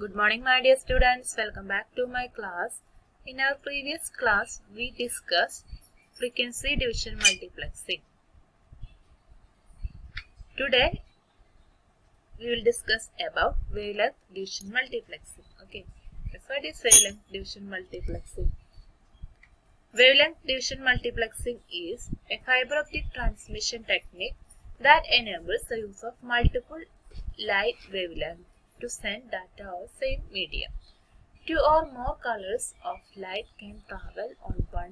Good morning, my dear students. Welcome back to my class. In our previous class, we discussed frequency division multiplexing. Today, we will discuss about wavelength division multiplexing. Okay, what is wavelength division multiplexing? Wavelength division multiplexing is a fiber optic transmission technique that enables the use of multiple light wavelengths to send data over same medium. Two or more colors of light can travel on one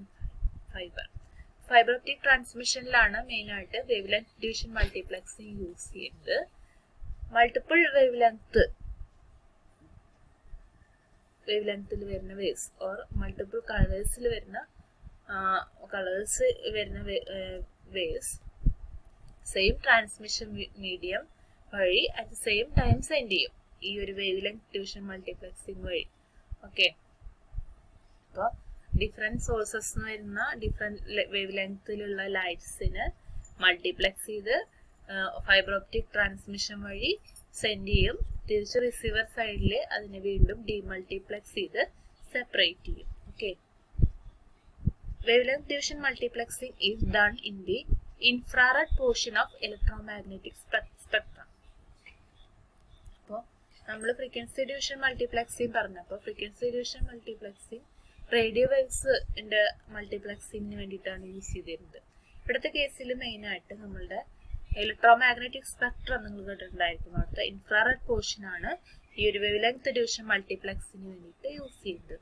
fiber. Fibre optic ട്രാൻസ്മിഷനിലാണ് മെയിനായിട്ട് wavelength division multiplexing use ചെയ്യുന്നത്. Multiple wave ലെങ്ത്തിൽ വരുന്ന waves or multiple കളേഴ്സിൽ വരുന്ന waves same transmission medium വഴി at the same time send ചെയ്യും ഈ ഒരു വേവ് ലെങ്ത് ഡിവിഷൻ മൾട്ടിപ്ലക്സിങ് വഴി. ഓക്കെ, അപ്പോൾ ഡിഫറെൻറ്റ് സോഴ്സസ് വരുന്ന ഡിഫറെൻറ്റ് വേവ് ലെങ്ത്തിലുള്ള ലൈറ്റ്സിന് മൾട്ടിപ്ലക്സ് ചെയ്ത് ഫൈബർ ഒപ്റ്റിക് ട്രാൻസ്മിഷൻ വഴി സെൻഡ് ചെയ്യും. തിരിച്ച് റിസീവർ സൈഡിൽ അതിനെ വീണ്ടും ഡീമൾട്ടിപ്ലക്സ് ചെയ്ത് സെപ്പറേറ്റ് ചെയ്യും. Okay, wavelength division multiplexing is done in the infrared portion of electromagnetic spectrum. അപ്പോൾ നമ്മൾ ഫ്രീക്വൻസി ഡിവിഷൻ മൾട്ടിപ്ലക്സിംഗ് പറഞ്ഞപ്പോൾ ഫ്രീക്വൻസി ഡിവിഷൻ മൾട്ടിപ്ലക്സിംഗ് റേഡിയോ വേവ്സിന്റെ മൾട്ടിപ്ലക്സിങ്ങിന് വേണ്ടിയിട്ടാണ് യൂസ് ചെയ്തിരുന്നത്. ഇവിടുത്തെ കേസിൽ മെയിനായിട്ട് നമ്മളുടെ ഇലക്ട്രോമാഗ്നറ്റിക് സ്പെക്ട്രം നിങ്ങൾ കേട്ടിട്ടുണ്ടായിരിക്കും. അവിടുത്തെ ഇൻഫ്രാറെഡ് പോർഷൻ ആണ് ഈ ഒരു വേവ് ലെങ്ത് ഡിവിഷൻ മൾട്ടിപ്ലക്സിന് വേണ്ടിയിട്ട് യൂസ് ചെയ്യുന്നത്.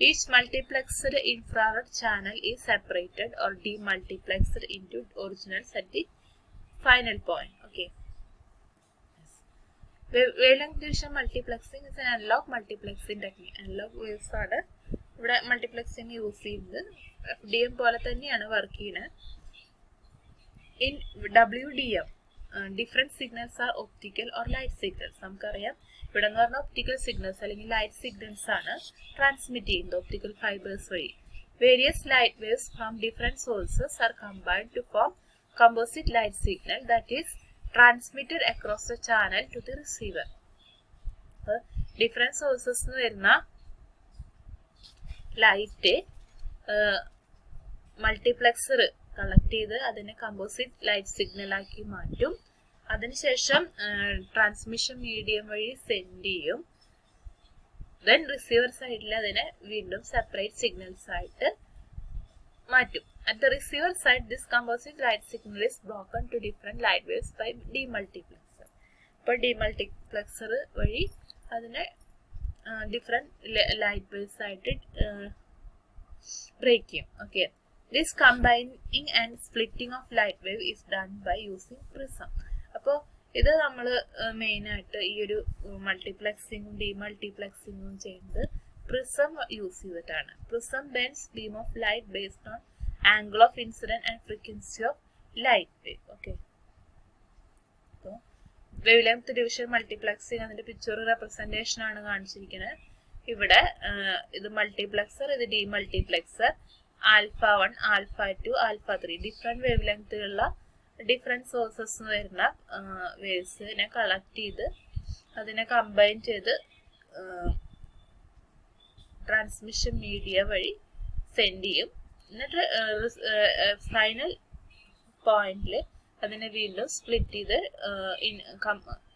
Each multiplexed infrared channel is separated or demultiplexed into originals at the final point. Okay, wavelength division multiplexing is an analogue multiplexing technique. Analogue waves ആണ് ഇവിടെ multiplexing use ചെയ്യുന്നത്. FDM പോലെ തന്നെയാണ് work ചെയ്യുന്നത്. In WDM different signals are optical or light signals. നമുക്കറിയാം ഇവിടെ എന്ന് പറഞ്ഞാൽ ഒപ്റ്റിക്കൽ സിഗ്നൽസ് അല്ലെങ്കിൽ ലൈറ്റ് സിഗ്നൽസ് ആണ് ട്രാൻസ്മിറ്റ് ചെയ്യുന്നത് ഒപ്റ്റിക്കൽ ഫൈബേഴ്സ് വഴി. Various light waves from different sources are combined to form composite light signal that is transmitted across the channel to the receiver. Different sources വരുന്ന light multiplexer collect ചെയ്ത് അതിനെ composite light signal ആക്കി മാറ്റും. അതിനുശേഷം transmission medium വഴി send ചെയ്യും. Then receiver സൈഡിൽ അതിനെ വീണ്ടും സെപ്പറേറ്റ് സിഗ്നൽസ് ആയിട്ട് മാറ്റും. At the receiver side this composite light signal is broken to different light waves by demultiplexer. ഇപ്പോൾ ഡീമൾട്ടിപ്ലക്സർ വഴി അതിനെ ഡിഫറെന്റ് ലൈറ്റ് വേവ്സ് ആയിട്ട് ബ്രേക്ക് ചെയ്യും. Okay, this combining and splitting of light wave is done by using prism. അപ്പോൾ ഇത് നമ്മൾ മെയിനായിട്ട് ഈ ഒരു മൾട്ടിപ്ലക്സിങ്ങും ഡീമൾട്ടിപ്ലക്സിങ്ങും ചെയ്യുന്നത് പ്രിസം യൂസ് ചെയ്തിട്ടാണ്. Prism bends beam of light based on angle of incident and frequency of light wave. Okay, അപ്പോൾ വേവ് ലെങ്ത് ഡിവിഷൻ മൾട്ടിപ്ലക്സിങ് അതിന്റെ പിക്ചർ റെപ്രസെന്റേഷൻ ആണ് കാണിച്ചിരിക്കുന്നത്. ഇവിടെ ഇത് മൾട്ടിപ്ലക്സർ, ഇത് ഡീമൾട്ടിപ്ലക്സർ, α1, α2, α3 ഡിഫറെന്റ് വേവ് ലെങ്ത്തിലുള്ള ഡിഫറെന്റ് സോഴ്സസ് വരുന്ന വേവ്സിനെ കളക്ട് ചെയ്ത് അതിനെ കമ്പൈൻ ചെയ്ത് ട്രാൻസ്മിഷൻ മീഡിയ വഴി സെൻഡ് ചെയ്യും. എന്നിട്ട് ഫൈനൽ പോയിന്റിൽ അതിനെ വീണ്ടും സ്പ്ലിറ്റ് ചെയ്ത്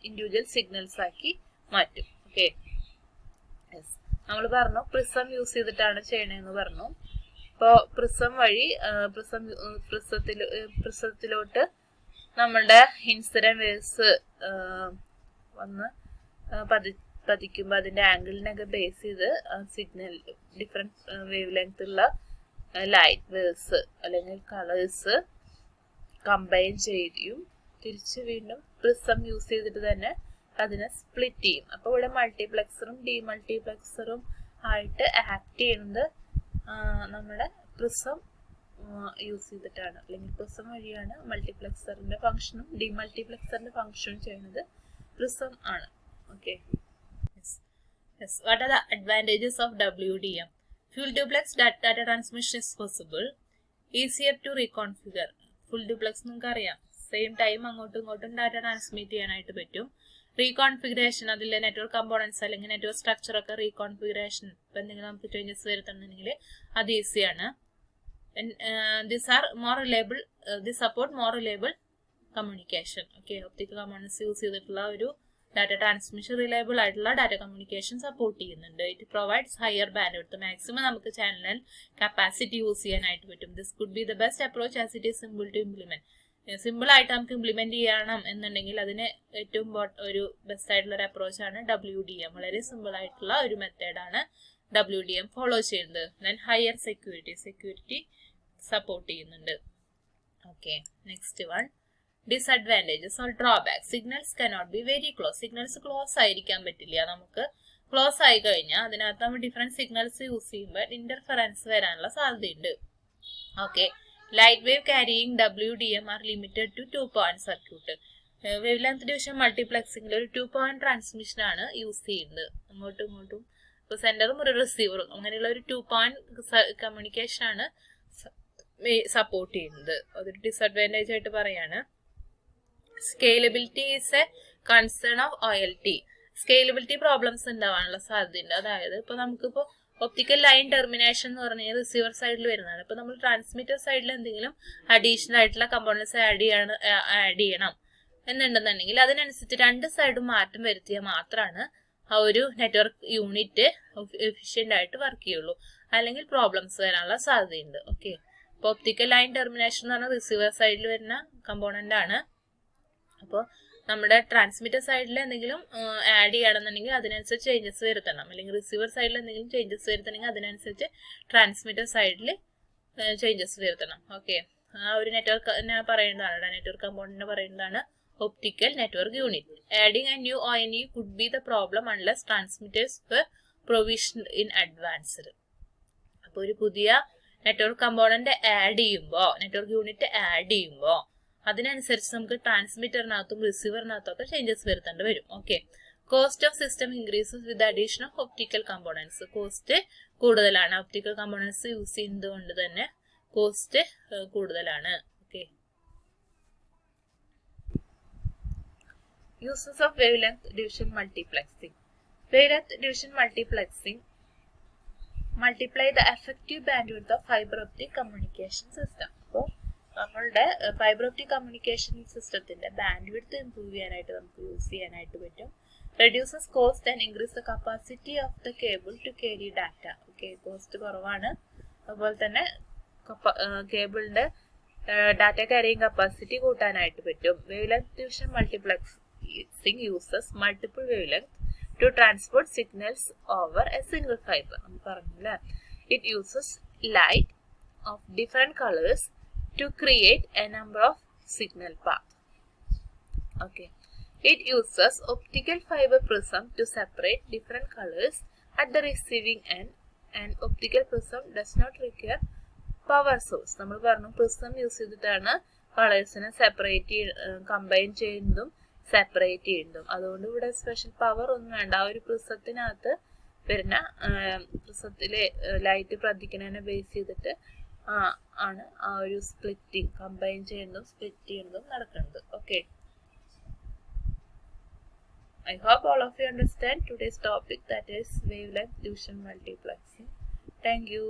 ഇൻഡിവിജ്വൽ സിഗ്നൽസ് ആക്കി മാറ്റും. ഓക്കെ, നമ്മൾ പറഞ്ഞു പ്രിസം യൂസ് ചെയ്തിട്ടാണ് ചെയ്യണതെന്ന് പറഞ്ഞു. ഇപ്പോൾ പ്രിസം വഴി പ്രിസത്തിലോട്ട് നമ്മളുടെ ഇൻസിഡന്റ് വേവ്സ് വന്ന് പതിക്കുമ്പോൾ അതിന്റെ ആംഗിളിനൊക്കെ ബേസ് ചെയ്ത് സിഗ്നൽ ഡിഫറെന്റ് വേവ് ലെങ്ത്തുള്ള ലൈറ്റ് വേവ്സ് അല്ലെങ്കിൽ കളേഴ്സ് കമ്പൈൻ ചെയ്യും. തിരിച്ച് വീണ്ടും പ്രിസം യൂസ് ചെയ്തിട്ട് തന്നെ അതിനെ സ്പ്ലിറ്റ് ചെയ്യും. അപ്പോൾ ഇവിടെ മൾട്ടിപ്ലക്സറും ഡീമൾട്ടിപ്ലക്സറും ആയിട്ട് ആക്ട് ചെയ്യുന്നത് നമ്മുടെ പ്രിസം യൂസ് ചെയ്തിട്ടാണ്, അല്ലെങ്കിൽ പ്രിസം വഴിയാണ് മൾട്ടിപ്ലക്സറിന്റെ ഫംഗ്ഷനും ഡീമൾട്ടിപ്ലക്സറിന്റെ ഫംഗ്ഷനും ചെയ്യുന്നത് പ്രിസം ആണ്. Okay, what are the advantages of WDM? Full duplex data transmission is possible. Easier to reconfigure. Full duplex നിങ്ങൾക്ക് അറിയാം, സെയിം ടൈം അങ്ങോട്ടും ഇങ്ങോട്ടും ഡാറ്റ ട്രാൻസ്മിറ്റ് ചെയ്യാനായിട്ട് പറ്റും. റീകോൺഫിഗറേഷൻ അതിലെ നെറ്റ്വർക്ക് കമ്പോണൻസ് അല്ലെങ്കിൽ നെറ്റ്വർക്ക് സ്ട്രക്ചർ ഒക്കെ റീകോൺഫിഗറേഷൻ ഇപ്പം എന്തെങ്കിലും നമുക്ക് ചേഞ്ചസ് വരുത്തണമെങ്കിൽ അത് ഈസിയാണ്. These are more reliable, this support more reliable communication. Okay, optical components use ചെയ്തിട്ടുള്ള ഒരു ഡാറ്റ ട്രാൻസ്മിഷൻ റിലയബിൾ ആയിട്ടുള്ള ഡാറ്റ കമ്മ്യൂണിക്കേഷൻ സപ്പോർട്ട് ചെയ്യുന്നുണ്ട്. It provides higher bandwidth. Maximum നമുക്ക് ചാനൽ കപ്പാസിറ്റി യൂസ് ചെയ്യാനായിട്ട് പറ്റും. This could be the best approach as it is simple to implement. Simple ആയിട്ട് നമുക്ക് implement ചെയ്യണം എന്നുണ്ടെങ്കിൽ അതിന് ഏറ്റവും ഒരു ബെസ്റ്റ് ആയിട്ടുള്ള ഒരു അപ്രോച്ചാണ് WDM. വളരെ സിമ്പിൾ ആയിട്ടുള്ള ഒരു മെത്തേഡാണ് WDM ഫോളോ ചെയ്യുന്നത്. ദെൻ ഹയർ സെക്യൂരിറ്റി സപ്പോർട്ട് ചെയ്യുന്നുണ്ട്. Okay, next one disadvantages or drawbacks. Signals cannot be very close. Signals close ആയിരിക്കാൻ പറ്റില്ല. നമുക്ക് ക്ലോസ് ആയി കഴിഞ്ഞാൽ അതിനകത്ത് നമ്മൾ ഡിഫറെന്റ് സിഗ്നൽസ് യൂസ് ചെയ്യുമ്പോൾ ഇന്റർഫറൻസ് വരാനുള്ള സാധ്യതയുണ്ട്. Okay, light wave carrying WDM are limited to 2-point circuit. Wavelength division മൾട്ടിപ്ലക്സിംഗിൽ ഒരു 2-point ട്രാൻസ്മിഷൻ ആണ് യൂസ് ചെയ്യുന്നത്. അങ്ങോട്ടും ഇങ്ങോട്ടും ഇപ്പോൾ സെന്ററും ഒരു റിസീവറും അങ്ങനെയുള്ള ഒരു 2-point കമ്മ്യൂണിക്കേഷൻ ആണ് സപ്പോർട്ട് ചെയ്യുന്നത്. അതൊരു ഡിസഡ്വാൻറ്റേജ് ആയിട്ട് പറയാണ്. Scalability is A concern of OLT. Scalability problems ഉണ്ടാവാനുള്ള സാധ്യതയുണ്ട്. അതായത് ഇപ്പൊ നമുക്കിപ്പോ ഒപ്റ്റിക്കൽ ലൈൻ ടെർമിനേഷൻ എന്ന് പറഞ്ഞാൽ റിസീവർ സൈഡിൽ വരുന്നതാണ്. ഇപ്പൊ നമ്മൾ ട്രാൻസ്മിറ്റർ സൈഡിൽ എന്തെങ്കിലും അഡീഷണൽ ആയിട്ടുള്ള കമ്പോണൻസ് ആഡ് ചെയ്യണം എന്നുണ്ടെന്നുണ്ടെങ്കിൽ അതിനനുസരിച്ച് രണ്ട് സൈഡും മാറ്റം വരുത്തിയാൽ മാത്രമാണ് ആ ഒരു നെറ്റ്വർക്ക് യൂണിറ്റ് എഫിഷ്യന്റ് ആയിട്ട് വർക്ക് ചെയ്യുള്ളൂ. അല്ലെങ്കിൽ പ്രോബ്ലംസ് വരാനുള്ള സാധ്യതയുണ്ട്. ഓക്കെ, ഇപ്പൊ ഒപ്റ്റിക്കൽ ലൈൻ ടെർമിനേഷൻ എന്ന് പറഞ്ഞാൽ റിസീവർ സൈഡിൽ വരുന്ന കമ്പോണന്റ് ആണ്. അപ്പോൾ നമ്മുടെ ട്രാൻസ്മിറ്റർ സൈഡിൽ എന്തെങ്കിലും ആഡ് ചെയ്യണമെന്നുണ്ടെങ്കിൽ അതിനനുസരിച്ച് ചേഞ്ചസ് വരുത്തണം. അല്ലെങ്കിൽ റിസീവർ സൈഡിൽ എന്തെങ്കിലും ചേഞ്ചസ് വരുത്തണമെങ്കിൽ അതിനനുസരിച്ച് ട്രാൻസ്മിറ്റർ സൈഡിൽ ചേഞ്ചസ് വരുത്തണം. ഓക്കെ, ആ ഒരു നെറ്റ്വർക്ക് പറയുന്നതാണ്, നെറ്റ്വർക്ക് കമ്പോണന്റ് പറയുന്നതാണ് optical network unit. Adding a new ONE could be the problem unless transmitters were provisioned in advanced. അപ്പോൾ ഒരു പുതിയ network component network unit add ചെയ്യുമ്പോൾ അതിനനുസരിച്ച് നമുക്ക് ട്രാൻസ്മിറ്ററിനകത്തും റിസീവറിനകത്തും ഒക്കെ ചേഞ്ചസ് വരുത്തേണ്ടി വരും. Okay, cost of system increases with addition of optical components. Cost കൂടുതലാണ്. ഒപ്റ്റിക്കൽ കമ്പോണൻസ് യൂസ് ചെയ്യുന്നത് കൊണ്ട് തന്നെ കോസ്റ്റ് കൂടുതലാണ്. Okay, uses of wavelength division multiplexing. Wavelength division multiplexing multiply the effective bandwidth of fibre optic communication system. അപ്പോൾ നമ്മളുടെ fibre optic communication സിസ്റ്റത്തിന്റെ bandwidth improve ചെയ്യാനായിട്ട് നമുക്ക് യൂസ് ചെയ്യാനായിട്ട് പറ്റും. Reduces cost and increase the capacity of the cable to carry data. Okay, cost കുറവാണ്. അതുപോലെ തന്നെ കേബിളിന്റെ ഡാറ്റ ക്യാരിയിങ് കപ്പാസിറ്റി കൂട്ടാനായിട്ട് പറ്റും. Wavelength division multiplexing uses multiple wavelength to transport signals over a single fibre. നമ്മൾ പറഞ്ഞില്ലേ, it uses light of different colours to create a number of signal paths. Okay, it uses optical fiber prism to separate different colors at the receiving end, and optical prism does not require power source. നമ്മൾ പറഞ്ഞു prism use ചെയ്തിട്ടാണ് കളേഴ്സിനെ combine ചെയ്യുന്നതും separate ചെയ്യുന്നതും. അതുകൊണ്ട് ഇവിടെ special power ഒന്നും വേണ്ട. ആ ഒരു പ്രിസത്തിനകത്ത് വരുന്ന പ്രിസത്തിലെ ലൈറ്റ് പ്രതിക്കുന്നതിനെ ബേസ് ചെയ്തിട്ട് ആണ് ആ ഒരു സ്പ്ലിറ്റിംഗ്, കമ്പൈൻ ചെയ്യുന്നതും സ്പ്ലിറ്റ് ചെയ്യുന്നതും നടക്കുന്നത്. Okay, I hope all of you understand today's topic, that is wavelength division multiplexing. Thank you.